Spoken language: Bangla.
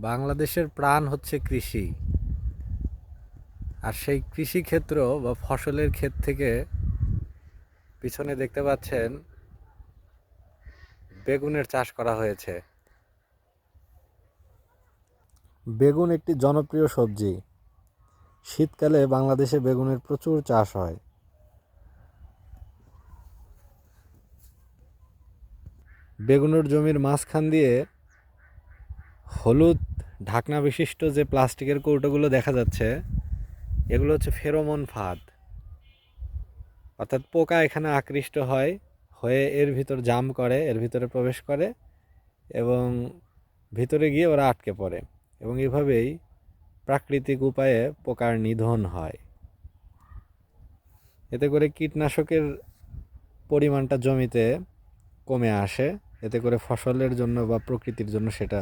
বাংলাদেশের প্রাণ হচ্ছে কৃষি। আর সেই কৃষি ক্ষেত্র বা ফসলের ক্ষেত থেকে পিছনে দেখতে পাচ্ছেন বেগুনের চাষ করা হয়েছে। বেগুন একটি জনপ্রিয় সবজি। শীতকালে বাংলাদেশে বেগুনের প্রচুর চাষ হয়। বেগুনের জমির মাঝখান দিয়ে হলুদ ঢাকনা বিশিষ্ট যে প্লাস্টিকের কৌটোগুলো দেখা যাচ্ছে, এগুলো হচ্ছে ফেরোমন ফাঁদ। অর্থাৎ পোকা এখানে আকৃষ্ট হয়ে এর ভিতর জাম করে, এর ভিতরে প্রবেশ করে এবং ভিতরে গিয়ে ওরা আটকে পড়ে এবং এভাবেই প্রাকৃতিক উপায়ে পোকার নিধন হয়। এতে করে কীটনাশকের পরিমাণটা জমিতে কমে আসে, এতে করে ফসলের জন্য বা প্রকৃতির জন্য সেটা